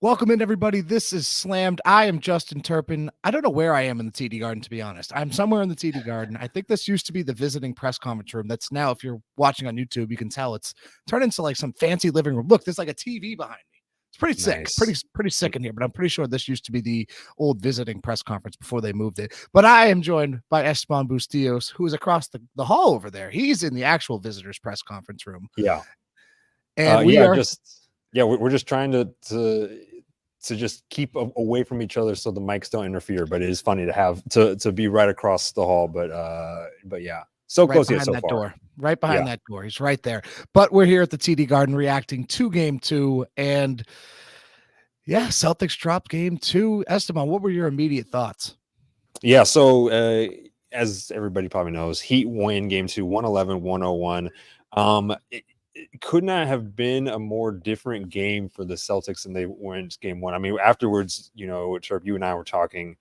Welcome in, everybody. This is Slammed. I am Justin Turpin. I don't know where I am in the TD Garden, to be honest. I'm somewhere in the TD Garden. I think this used to be the visiting press conference room. That's now, if you're watching on YouTube, you can tell it's turned into like some fancy living room. Look, there's like a TV behind me. It's pretty sick, Nice. pretty sick in here, but I'm pretty sure this used to be the old visiting press conference before they moved it. But I am joined by Esteban Bustillos, who is across the hall over there. He's in the actual visitors press conference room. Yeah. And we are we're just trying to just keep away from each other so the mics don't interfere. But it is funny to have to be right across the hall. But yeah, so right close behind yet so that far. door, right behind that door. He's right there. But we're here at the TD Garden reacting to game 2. And yeah, Celtics dropped game 2. Esteban, what were your immediate thoughts? Yeah. So as everybody probably knows, Heat win game 2, 111-101. It could not have been a more different game for the Celtics than they went game 1. I mean, afterwards, Chirp, you and I were talking.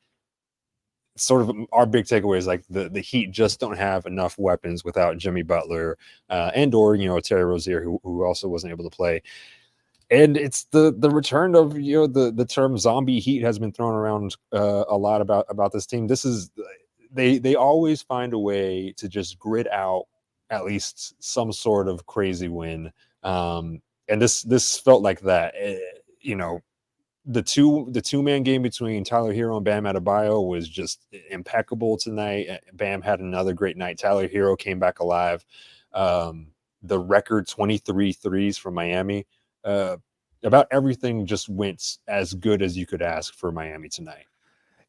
Sort of our big takeaway is like the Heat just don't have enough weapons without Jimmy Butler and/or Terry Rozier, who also wasn't able to play. And it's the return of the term zombie Heat has been thrown around a lot about this team. This is they always find a way to just grit out at least some sort of crazy win. And this felt like that. The two-man game between Tyler Hero and Bam Adebayo was just impeccable tonight. Bam had another great night. Tyler Hero came back alive. The record 23 threes from Miami. About everything just went as good as you could ask for Miami tonight.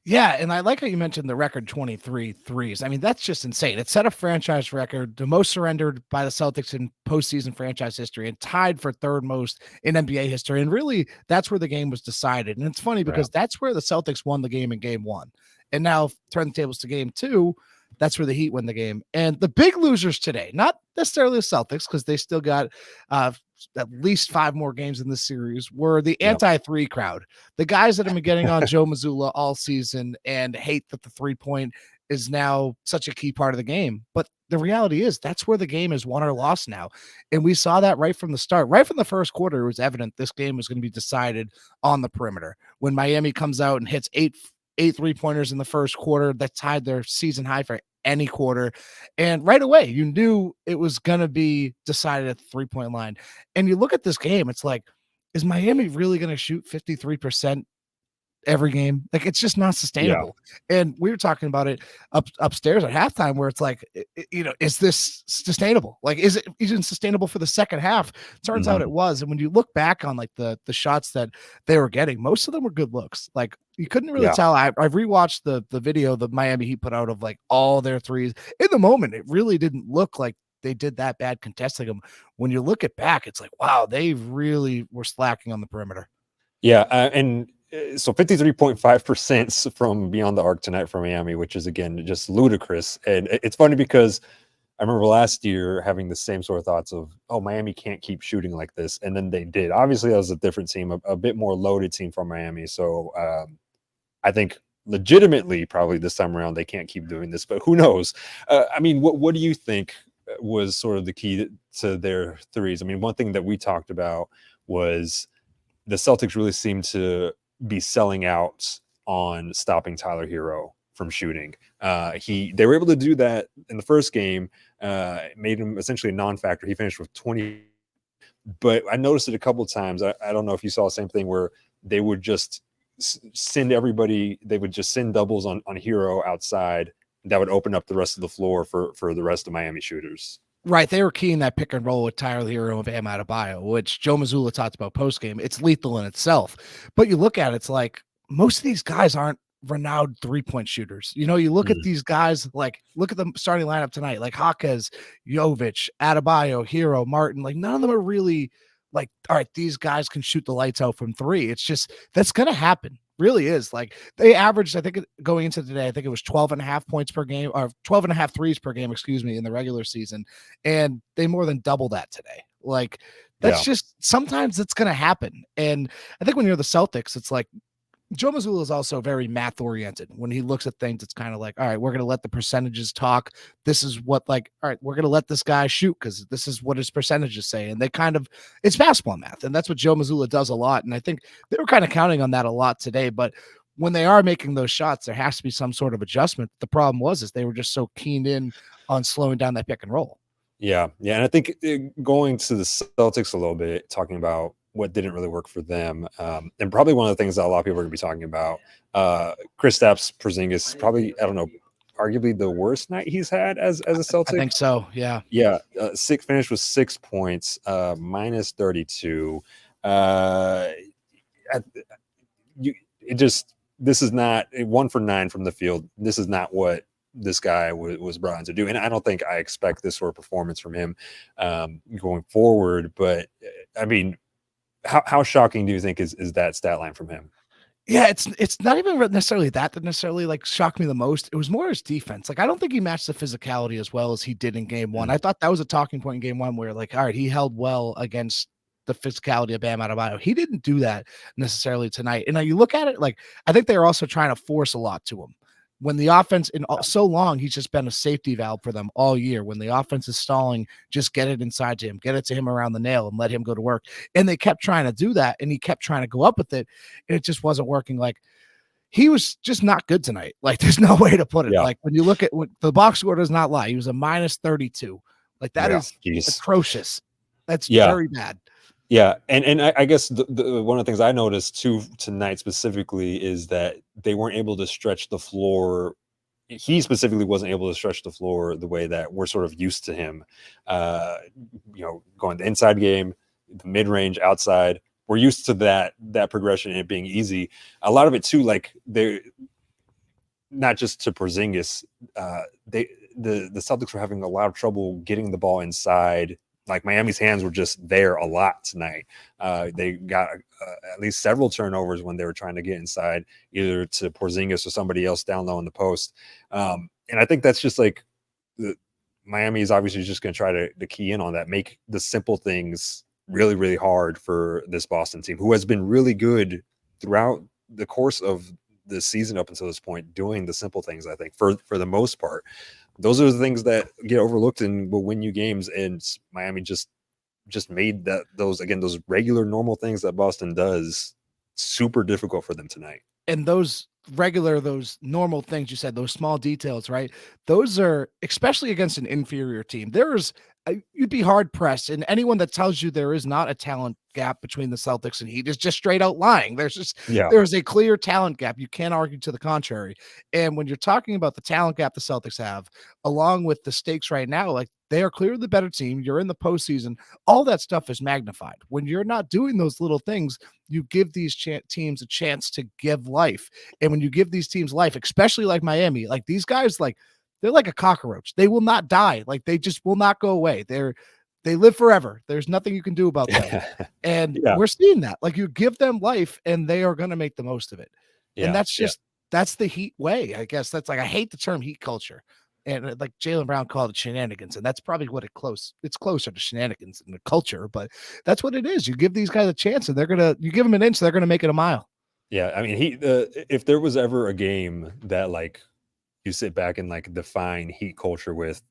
Yeah, and I like how you mentioned the record 23 threes. I mean, that's just insane. It set a franchise record, the most surrendered by the Celtics in postseason franchise history, and tied for third most in NBA history. And really, that's where the game was decided. And it's funny because that's where the Celtics won the game in game 1. And now, turn the tables to game 2, that's where the Heat win the game. And the big losers today, not necessarily the Celtics, because they still got at least 5 more games in this series, were the anti-3 crowd. The guys that have been getting on Joe Mazzulla all season and hate that the 3-point is now such a key part of the game. But the reality is that's where the game is won or lost now. And we saw that right from the start. Right from the first quarter, it was evident this game was going to be decided on the perimeter. When Miami comes out and hits eight 3-pointers in the first quarter, that tied their season high for any quarter. And right away, you knew it was going to be decided at the 3-point line. And you look at this game, it's like, is Miami really going to shoot 53% every game? Like, it's just not sustainable. And we were talking about it upstairs at halftime, where it's like, is this sustainable? Like, is it even sustainable for the second half? Turns out it was. And when you look back on like the shots that they were getting, most of them were good looks. Like, you couldn't really tell. I've rewatched the video the Miami Heat put out of like all their threes. In the moment, it really didn't look like they did that bad contesting them. When you look at back, it's like, wow, they really were slacking on the perimeter. Yeah, and so 53.5% from beyond the arc tonight for Miami, which is, again, just ludicrous. And it's funny because I remember last year having the same sort of thoughts of, oh, Miami can't keep shooting like this. And then they did. Obviously, that was a different team, a bit more loaded team from Miami. So I think legitimately probably this time around they can't keep doing this. But who knows? I mean, what do you think was sort of the key to their threes? I mean, one thing that we talked about was the Celtics really seemed to be selling out on stopping Tyler Hero from shooting. They were able to do that in the first game, made him essentially a non-factor. He finished with 20, but I noticed it a couple of times. I don't know if you saw the same thing where they would just send everybody, they would just send doubles on Hero outside. That would open up the rest of the floor for the rest of Miami shooters. Right, they were keying that pick and roll with Tyler Hero and Bam Adebayo, which Joe Mazzulla talked about post-game. It's lethal in itself. But you look at it, it's like most of these guys aren't renowned 3-point shooters. You look at these guys, like, look at the starting lineup tonight, like Jaquez, Jovic, Adebayo, Hero, Martin. Like, none of them are really like, all right, these guys can shoot the lights out from 3. It's just, that's going to happen. Really is. Like, they averaged, I think going into today, I think it was 12.5 points per game, or 12.5 threes per game, in the regular season. And they more than double that today. Like, that's just, sometimes it's going to happen. And I think when you're the Celtics, it's like, Joe Mazzulla is also very math oriented. When he looks at things, it's kind of like, all right, we're going to let the percentages talk. This is what, like, all right, we're going to let this guy shoot because this is what his percentages say. And they kind of, it's basketball math. And that's what Joe Mazzulla does a lot. And I think they were kind of counting on that a lot today. But when they are making those shots, there has to be some sort of adjustment. The problem is they were just so keened in on slowing down that pick and roll. Yeah. And I think going to the Celtics a little bit, talking about what didn't really work for them, and probably one of the things that a lot of people are going to be talking about, Kristaps Porzingis, probably, I don't know, arguably the worst night he's had as a Celtic. I think so. Yeah. Yeah. Finish with 6 points, minus 32. This is not 1 for 9 from the field. This is not what this guy was brought in to do. And I don't think I expect this sort of performance from him going forward. But I mean, how shocking do you think is that stat line from him? Yeah, it's not even necessarily that necessarily like shocked me the most. It was more his defense. Like I don't think he matched the physicality as well as he did in game one. I thought that was a talking point in game one where like, all right, he held well against the physicality of Bam Adebayo. He didn't do that necessarily tonight. And now you look at it, like I think they were also trying to force a lot to him. When the offense so long, he's just been a safety valve for them all year. When the offense is stalling, just get it inside to him, get it to him around the nail and let him go to work. And they kept trying to do that. And he kept trying to go up with it. And it just wasn't working. Like he was just not good tonight. Like there's no way to put it. Yeah. Like when you look at the box score does not lie. He was a minus 32. Like that is atrocious. That's very bad. Yeah, and I guess the one of the things I noticed too tonight specifically is that they weren't able to stretch the floor. He specifically wasn't able to stretch the floor the way that we're sort of used to him. Going the inside game, the mid range, outside. We're used to that progression and it being easy. A lot of it too, like they, not just to Porzingis, the Celtics were having a lot of trouble getting the ball inside. Like Miami's hands were just there a lot tonight. They got at least several turnovers when they were trying to get inside, either to Porzingis or somebody else down low in the post. And I think that's just like Miami is obviously just going to try to key in on that, make the simple things really, really hard for this Boston team, who has been really good throughout the course of the season up until this point, doing the simple things, I think, for the most part. Those are the things that get overlooked and will win you games. And Miami just made those regular normal things that Boston does super difficult for them tonight. And those normal things you said, those small details, right? Those are especially against an inferior team. You'd be hard pressed, and anyone that tells you there is not a talent gap between the Celtics and Heat is just straight out lying. There's a clear talent gap. You can't argue to the contrary. And when you're talking about the talent gap the Celtics have, along with the stakes right now, like they are clearly the better team. You're in the postseason. All that stuff is magnified. When you're not doing those little things, you give these teams a chance to give life. And when you give these teams life, especially like Miami, like these guys, like they're like a cockroach. They will not die. Like they just will not go away. They live forever. There's nothing you can do about them. And we're seeing that. Like you give them life and they are going to make the most of it. Yeah. And that's the Heat way. I guess that's like, I hate the term Heat culture. And like Jaylen Brown called it shenanigans. And that's probably what it's closer to shenanigans in the culture, but that's what it is. You give these guys a chance and you give them an inch, they're going to make it a mile. Yeah. I mean, if there was ever a game that like you sit back and like define Heat culture with,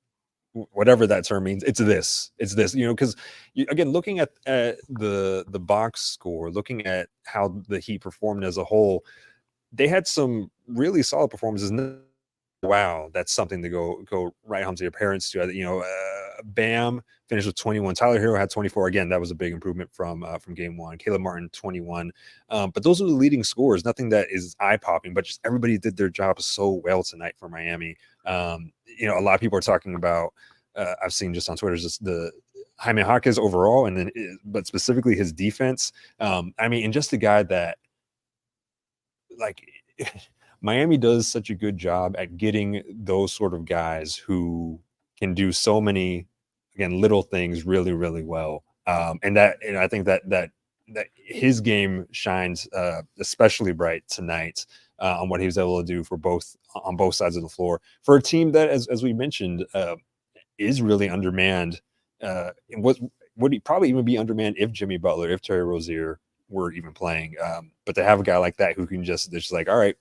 whatever that term means, it's this, because again, looking at the box score, looking at how the Heat performed as a whole, they had some really solid performances. Wow, that's something to go right home to your parents to. Bam finished with 21. Tyler Hero had 24. Again, that was a big improvement from game one. Caleb Martin 21. But those are the leading scores. Nothing that is eye popping, but just everybody did their job so well tonight for Miami. A lot of people are talking about. I've seen just on Twitter just the Jaime Jaquez overall, and then but specifically his defense. And just a guy that like. Miami does such a good job at getting those sort of guys who can do so many, again, little things really, really well. And I think that his game shines especially bright tonight on what he was able to do on both sides of the floor for a team that, as we mentioned, is really undermanned. Would he probably even be undermanned if Jimmy Butler, if Terry Rozier were even playing. But to have a guy like that who can just like, all right,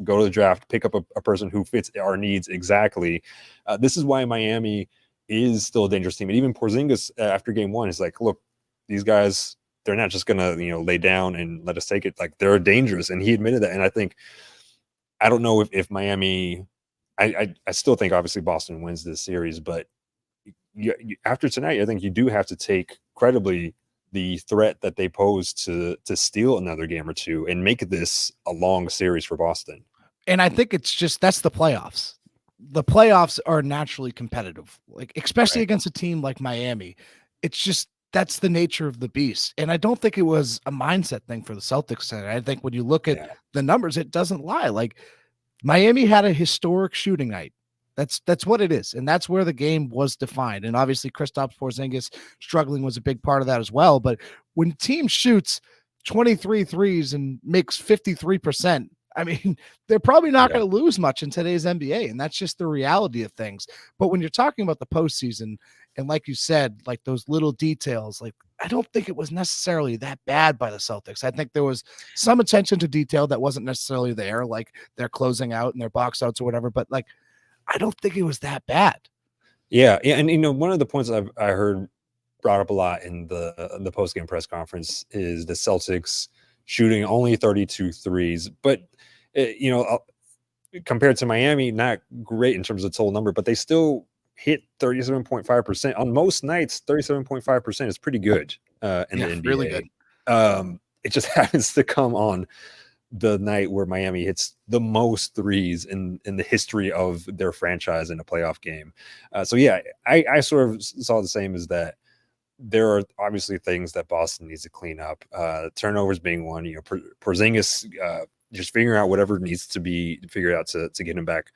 go to the draft, pick up a person who fits our needs exactly. This is why Miami is still a dangerous team. And even Porzingis after game one is like, look, these guys, they're not just gonna lay down and let us take it. Like, they're dangerous, and he admitted that. And I think, I don't know if Miami. I still think obviously Boston wins this series, but after tonight, I think you do have to take credibly the threat that they pose to steal another game or two and make this a long series for Boston. And I think it's just, that's the playoffs. The playoffs are naturally competitive, like especially against a team like Miami. It's just, that's the nature of the beast. And I don't think it was a mindset thing for the Celtics. And I think when you look at the numbers, it doesn't lie. Like, Miami had a historic shooting night. That's what it is. And that's where the game was defined. And obviously Kristaps Porzingis struggling was a big part of that as well. But when the team shoots 23 threes and makes 53%, I mean, they're probably not going to lose much in today's NBA. And that's just the reality of things. But when you're talking about the postseason, and like you said, like those little details, like, I don't think it was necessarily that bad by the Celtics. I think there was some attention to detail that wasn't necessarily there, like their closing out and their box outs or whatever. But like, I don't think it was that bad. Yeah. And one of the points I heard brought up a lot in the post game press conference is the Celtics shooting only 32 threes, but compared to Miami, not great in terms of total number, but they still hit 37.5% on most nights. 37.5% is pretty good in the NBA. Really good. It just happens to come on the night where Miami hits the most threes in the history of their franchise in a playoff game. So yeah, I sort of saw the same as that. There are obviously things that Boston needs to clean up. Turnovers being one. Porzingis just figuring out whatever needs to be figured out to get him back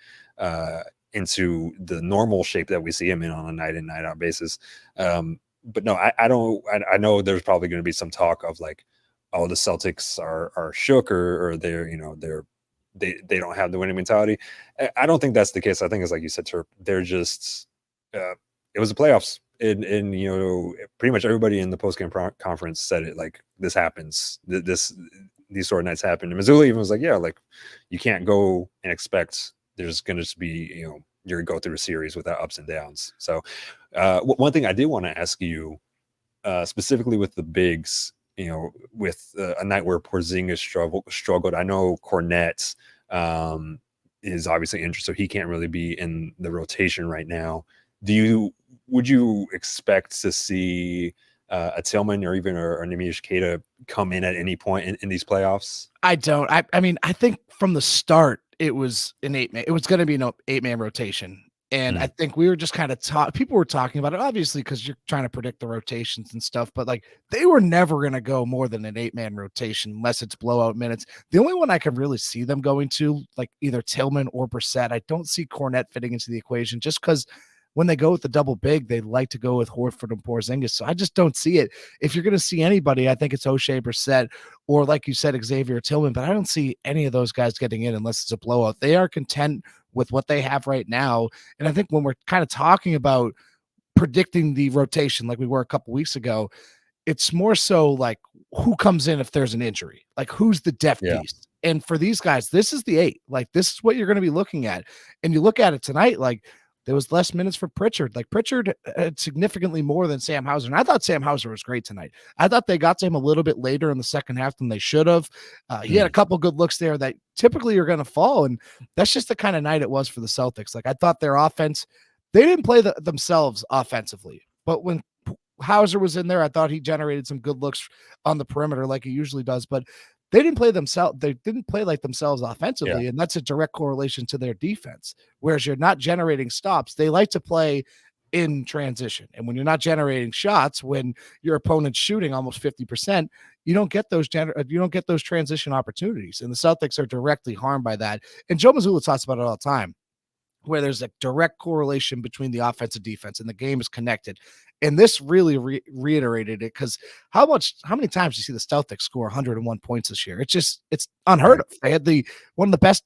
into the normal shape that we see him in on a night in, night out basis. But no, I don't. I know there's probably going to be some talk of like, oh, the Celtics are shook or they don't have the winning mentality. I don't think that's the case. I think it's like you said, Turp. They're just it was the playoffs, and pretty much everybody in the postgame conference said it. Like, this happens. These sort of nights happen. And Mazzulla even was like, yeah, like, you can't go and expect there's going to just be, you're going to go through a series without ups and downs. So one thing I did want to ask you, specifically with the bigs, with a night where Porzingis struggled. I know Cornette is obviously injured, so he can't really be in the rotation right now. Would you expect to see a Tillman or even a Nemish Keita come in at any point in these playoffs? I don't. I mean, I think from the start it was an 8-man. It was going to be an 8-man rotation. And I think we were just kind of people were talking about it, obviously, because you're trying to predict the rotations and stuff, but like, they were never going to go more than an 8-man rotation unless it's blowout minutes. The only one I can really see them going to, like either Tillman or Brissett, I don't see Cornette fitting into the equation, just because when they go with the double big, they like to go with Horford and Porzingis. So I just don't see it. If you're going to see anybody, I think it's O'Shea Brissett or, like you said, Xavier Tillman, but I don't see any of those guys getting in unless it's a blowout. They are content with what they have right now. And I think when we're kind of talking about predicting the rotation, like we were a couple weeks ago, it's more so like who comes in if there's an injury, like who's the depth piece. And for these guys, this is the 8. Like, this is what you're going to be looking at. And you look at it tonight, like, there was less minutes for Pritchard. Like, Pritchard had significantly more than Sam Hauser. And I thought Sam Hauser was great tonight. I thought they got to him a little bit later in the second half than they should have. He had a couple good looks there that typically are going to fall. And that's just the kind of night it was for the Celtics. Like, I thought their offense, they didn't play themselves offensively. But when Hauser was in there, I thought he generated some good looks on the perimeter like he usually does. But they didn't play themselves. They didn't play like themselves offensively. And that's a direct correlation to their defense. Whereas you're not generating stops. They like to play in transition. And when you're not generating shots, when your opponent's shooting almost 50%, you don't get those transition opportunities. And the Celtics are directly harmed by that. And Joe Mazzulla talks about it all the time, where there's a direct correlation between the offense and defense, and the game is connected. And this really reiterated it, because how many times do you see the Celtics score 101 points this year? It's unheard of. They had one of the best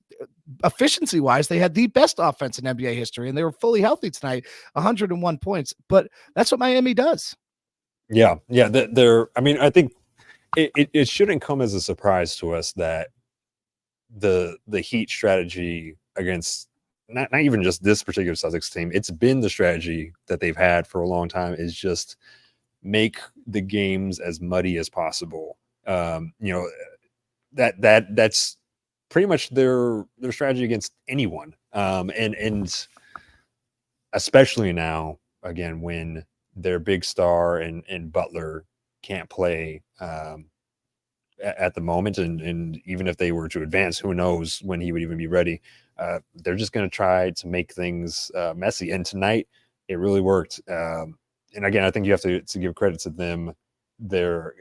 efficiency wise. They had the best offense in NBA history, and they were fully healthy tonight, 101 points. But that's what Miami does. Yeah. I mean, I think it shouldn't come as a surprise to us that the Heat strategy against not even just this particular Celtics team, it's been the strategy that they've had for a long time, is just make the games as muddy as possible. You know, that's pretty much their strategy against anyone. And especially now, again, when their big star and Butler can't play at the moment, and even if they were to advance, who knows when he would even be ready. They're just going to try to make things messy, and tonight it really worked. And again, I think you have to give credit to them there,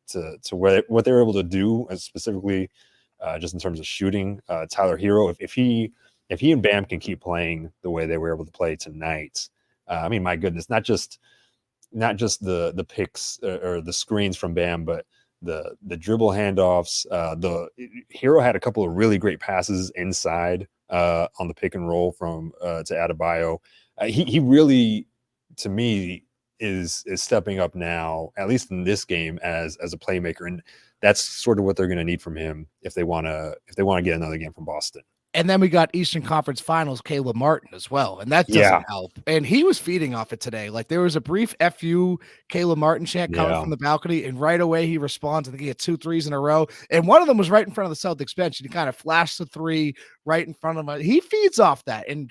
to what they were able to do, specifically just in terms of shooting. Tyler Hero, if he and Bam can keep playing the way they were able to play tonight, I mean, my goodness, not just the picks or the screens from Bam, but the dribble handoffs. The Hero had a couple of really great passes inside on the pick and roll from to Adebayo. He really, to me, is stepping up now, at least in this game, as a playmaker, and that's sort of what they're going to need from him if they want to get another game from Boston. And then we got Eastern Conference Finals, Caleb Martin as well. And that doesn't help. And he was feeding off it today. Like, there was a brief FU Caleb Martin chant coming from the balcony, and right away he responds. I think he had 2 threes in a row. And one of them was right in front of the Celtics bench. And he kind of flashed the 3 right in front of him. He feeds off that. And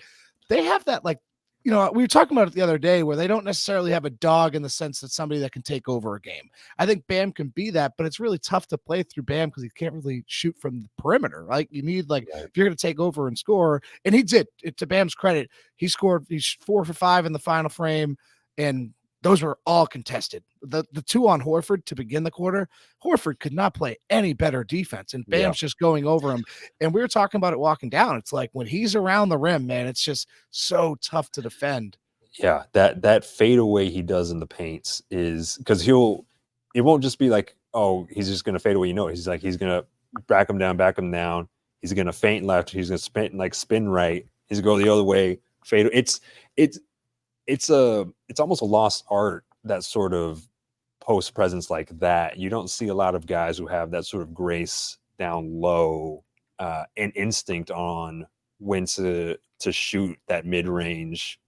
they have that, like, you know, we were talking about it the other day, where they don't necessarily have a dog in the sense that somebody that can take over a game. I think Bam can be that, but it's really tough to play through Bam because he can't really shoot from the perimeter. Like, you need, like, if you're going to take over and score, and he did. To Bam's credit, he's 4 for 5 in the final frame, and those were all contested. The 2 on Horford to begin the quarter, Horford could not play any better defense, and Bam's just going over him. And we were talking about it walking down. It's like, when he's around the rim, man, it's just so tough to defend. Yeah, that fadeaway he does in the paints is because it won't just be like, oh, he's just going to fade away. You know, he's going to back him down. He's going to feint left. He's going to spin right. He's going to go the other way, fade. It's almost a lost art, that sort of post presence like that. You don't see a lot of guys who have that sort of grace down low and instinct on when to shoot that mid-range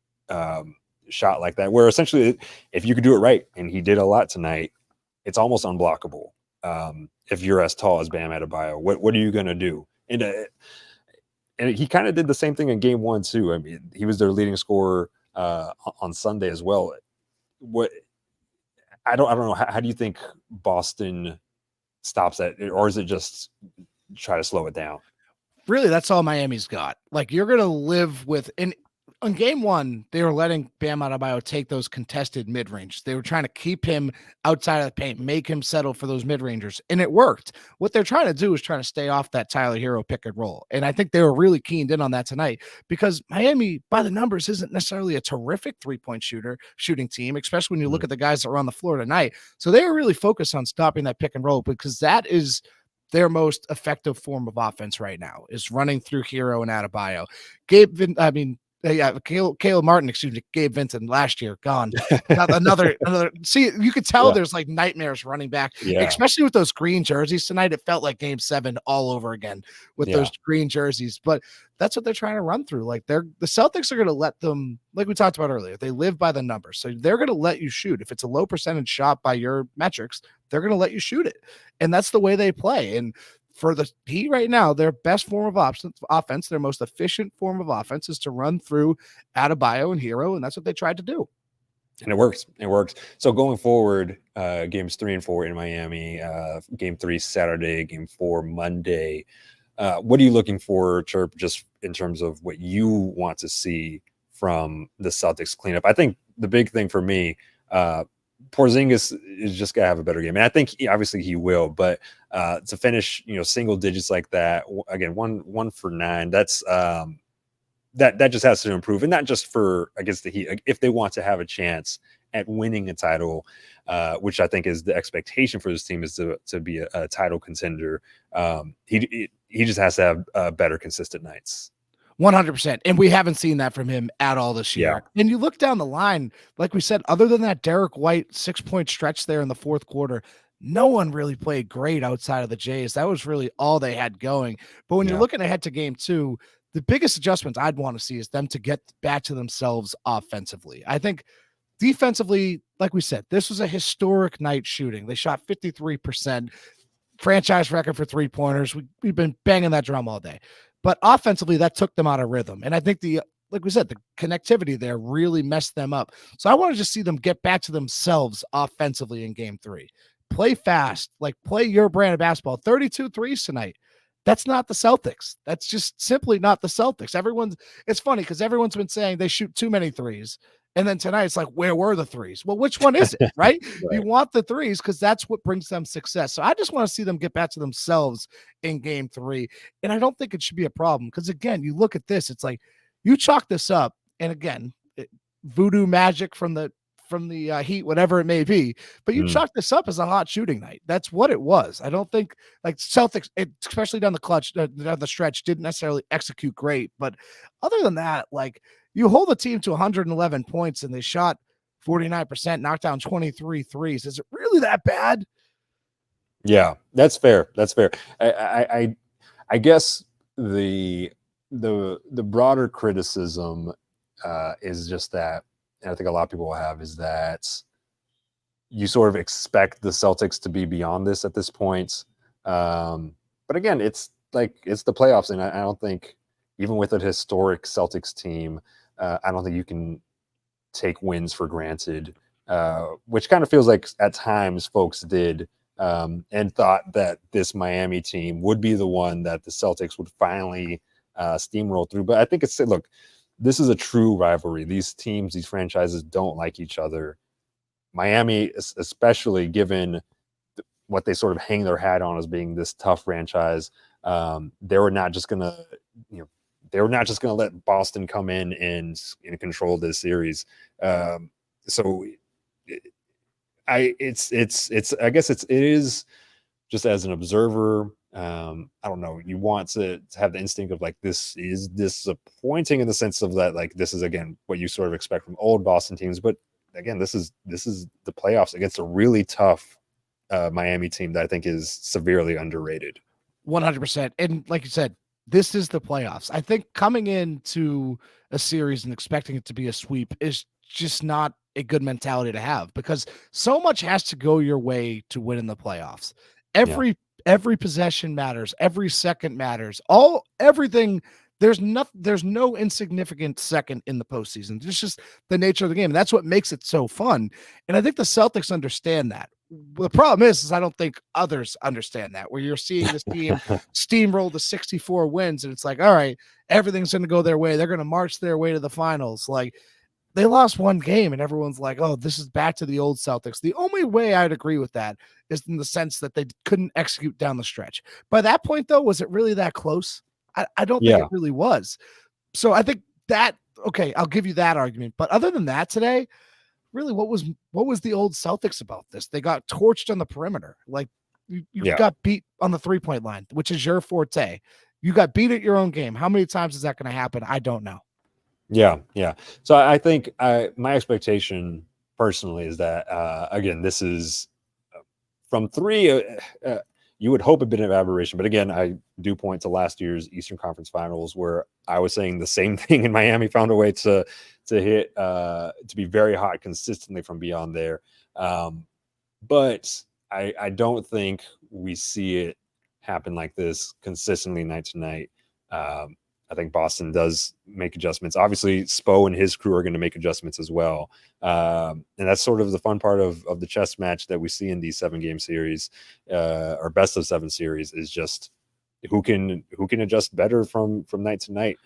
shot like that, where essentially, if you could do it right, and he did a lot tonight, it's almost unblockable. If you're as tall as Bam Adebayo, what are you going to do? And he kind of did the same thing in game 1 too. I mean, he was their leading scorer on Sunday as well. I don't know. How do you think Boston stops that, or is it just try to slow it down? Really, that's all Miami's got. Like, you're going to live with, and on game 1, they were letting Bam Adebayo take those contested mid-range. They were trying to keep him outside of the paint, make him settle for those mid-rangers, and it worked. What they're trying to do is trying to stay off that Tyler Hero pick and roll, and I think they were really keened in on that tonight, because Miami, by the numbers, isn't necessarily a terrific three-point shooting team, especially when you look at the guys that were on the floor tonight. So they were really focused on stopping that pick and roll, because that is their most effective form of offense right now, is running through Hero and Adebayo. Caleb Martin, excuse me, Gabe Vincent last year, gone. another. See, you could tell there's like nightmares running back, especially with those green jerseys tonight. It felt like game 7 all over again with those green jerseys. But that's what they're trying to run through. Like, the Celtics are going to let them, like we talked about earlier, they live by the numbers. So they're going to let you shoot. If it's a low percentage shot by your metrics, they're going to let you shoot it. And that's the way they play. And for the Heat right now, their best form of offense, their most efficient form of offense, is to run through Adebayo and Hero, and that's what they tried to do. And it works. So going forward, games 3 and 4 in Miami, game 3 Saturday, game 4 Monday. What are you looking for, Chirp, just in terms of what you want to see from the Celtics cleanup? I think the big thing for me, Porzingis is just gonna have a better game, and I think obviously he will. But to finish, single digits like that again, one for 9. That's that just has to improve, and not just for against the Heat. If they want to have a chance at winning a title, which I think is the expectation for this team, is to be a title contender. He just has to have better consistent nights. 100%. And we haven't seen that from him at all this year. And you look down the line, like we said, other than that Derek White 6-point stretch there in the fourth quarter, no one really played great outside of the Jays. That was really all they had going. But when you're looking ahead to game 2, the biggest adjustments I'd want to see is them to get back to themselves offensively. I think defensively, like we said, this was a historic night shooting. They shot 53%, franchise record for 3-pointers. We've been banging that drum all day. But offensively, that took them out of rhythm. And I think like we said, the connectivity there really messed them up. So I want to just see them get back to themselves offensively in game 3. Play fast, like play your brand of basketball. 32 threes tonight. That's not the Celtics. That's just simply not the Celtics. It's funny because everyone's been saying they shoot too many threes. And then tonight it's like, where were the threes? Well, which one is it? Right? Right. You want the threes because that's what brings them success. So I just want to see them get back to themselves in game 3. And I don't think it should be a problem because, again, you look at this, it's like you chalk this up. And again, voodoo magic from the Heat, whatever it may be, but you chalk this up as a hot shooting night. That's what it was. I don't think like Celtics, especially down the stretch, didn't necessarily execute great. But other than that, like you hold the team to 111 points and they shot 49%, knocked down 23 threes. Is it really that bad? Yeah, that's fair. That's fair. I guess the broader criticism is just that, and I think a lot of people will have, is that you sort of expect the Celtics to be beyond this at this point. But again, it's the playoffs, and I don't think, even with a historic Celtics team, I don't think you can take wins for granted, which kind of feels like at times folks did, and thought that this Miami team would be the one that the Celtics would finally steamroll through. But I think look, this is a true rivalry. These teams, these franchises don't like each other. Miami, especially given what they sort of hang their hat on as being this tough franchise, they were not just gonna, let Boston come in and control this series. So I guess it is just as an observer. I don't know. You want to have the instinct of like, this is disappointing in the sense of that, like, this is again what you sort of expect from old Boston teams. But again, this is the playoffs against a really tough Miami team that I think is severely underrated. 100%. And like you said, this is the playoffs. I think coming into a series and expecting it to be a sweep is just not a good mentality to have, because so much has to go your way to win in the playoffs. Every possession matters, every second matters, everything. There's no insignificant second in the postseason. It's just the nature of the game. And that's what makes it so fun. And I think the Celtics understand that. The problem is I don't think others understand that, where you're seeing this team steamroll to 64 wins. And it's like, all right, everything's going to go their way. They're going to march their way to the finals. Like, they lost one game and everyone's like, oh, this is back to the old Celtics. The only way I'd agree with that is in the sense that they couldn't execute down the stretch. By that point, though, was it really that close? I don't think it really was. So I think that, okay, I'll give you that argument. But other than that today, really, what was the old Celtics about this? They got torched on the perimeter. Like, you got beat on the 3-point line, which is your forte. You got beat at your own game. How many times is that going to happen? I don't know. Yeah. So I think my expectation personally is that, again, this is from 3. You would hope a bit of aberration, but again, I do point to last year's Eastern Conference Finals, where I was saying the same thing, and Miami found a way to hit to be very hot consistently from beyond there. But I don't think we see it happen like this consistently night to night. I think Boston does make adjustments. Obviously, Spo and his crew are going to make adjustments as well. And that's sort of the fun part of the chess match that we see in these 7-game series, or best of 7 series, is just who can adjust better from night to night.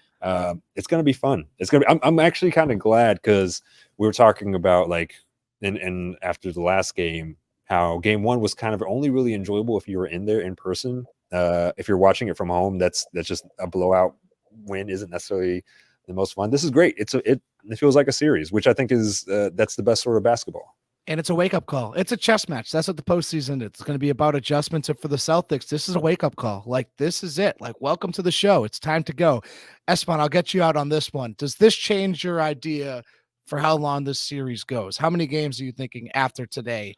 It's going to be fun. It's going to be, I'm actually kind of glad, because we were talking about, like, and after the last game, how game 1 was kind of only really enjoyable if you were in there in person. If you're watching it from home, that's just a blowout win isn't necessarily the most fun. This is great. It feels like a series, which I think is that's the best sort of basketball. And it's a wake-up call. It's a chess match. That's what the postseason is. It's going to be about adjustments. And for the Celtics, this is a wake-up call. Like, this is it. Like, welcome to the show. It's time to go. Esteban, I'll get you out on this one. Does this change your idea for how long this series goes? How many games are you thinking after today?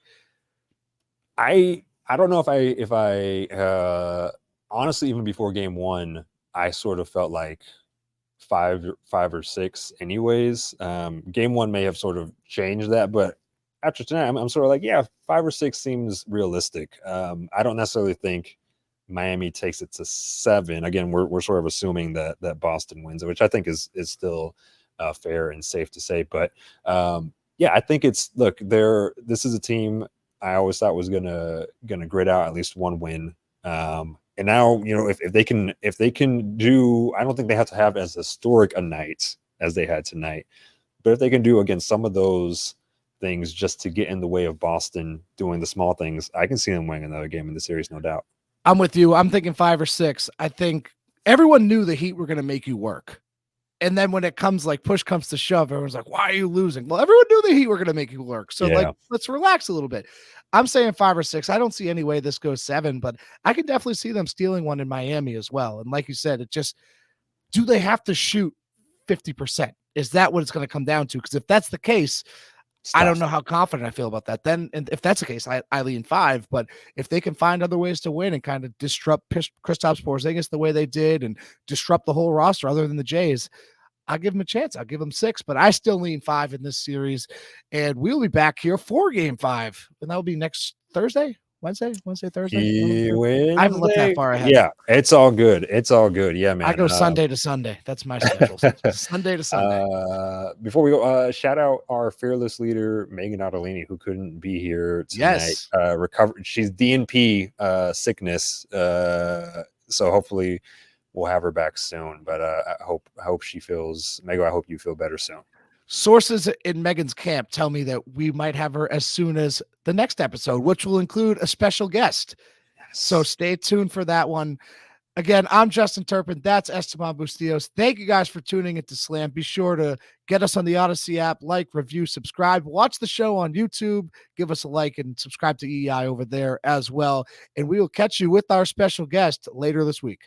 I I don't know if I honestly, even before game one, I sort of felt like five or six anyways. Game one may have sort of changed that, but after tonight, I'm sort of like, yeah, 5 or 6 seems realistic. I don't necessarily think Miami takes it to 7. Again, we're sort of assuming that Boston wins, which I think is still fair and safe to say. But yeah, I think it's look, this is a team I always thought was gonna grit out at least one win. And now, if they can do, I don't think they have to have as historic a night as they had tonight, but if they can do again some of those things just to get in the way of Boston doing the small things, I can see them winning another game in the series, no doubt. I'm with you. I'm thinking 5 or 6. I think everyone knew the Heat were going to make you work. And then when it comes like push comes to shove, everyone's like, why are you losing? Well, everyone knew the Heat were going to make you work. So like, let's relax a little bit. I'm saying 5 or 6. I don't see any way this goes 7, but I can definitely see them stealing one in Miami as well. And like you said, it just, do they have to shoot 50%? Is that what it's going to come down to? Because if that's the case, I don't know how confident I feel about that. Then, and if that's the case, I lean 5. But if they can find other ways to win and kind of disrupt Kristaps Porzingis the way they did and disrupt the whole roster other than the Jays, I'll give them a chance. I'll give them 6, but I still lean 5 in this series. And we'll be back here for game 5. And that'll be next Thursday, Wednesday, Thursday. I haven't looked that far ahead. Yeah, it's all good. It's all good. Yeah, man. I go Sunday to Sunday. That's my schedule. Sunday to Sunday. Before we go, shout out our fearless leader, Megan Ottolini, who couldn't be here tonight. Yes. Recovered. She's DNP sickness. So hopefully we'll have her back soon. But I hope she feels, Mego, I hope you feel better soon. Sources in Megan's camp tell me that we might have her as soon as the next episode, which will include a special guest. Yes. So stay tuned for that one. Again, I'm Justin Turpin. That's Esteban Bustillos. Thank you guys for tuning into Slam. Be sure to get us on the Odyssey app, like, review, subscribe, watch the show on YouTube, give us a like, and subscribe to EI over there as well. And we will catch you with our special guest later this week.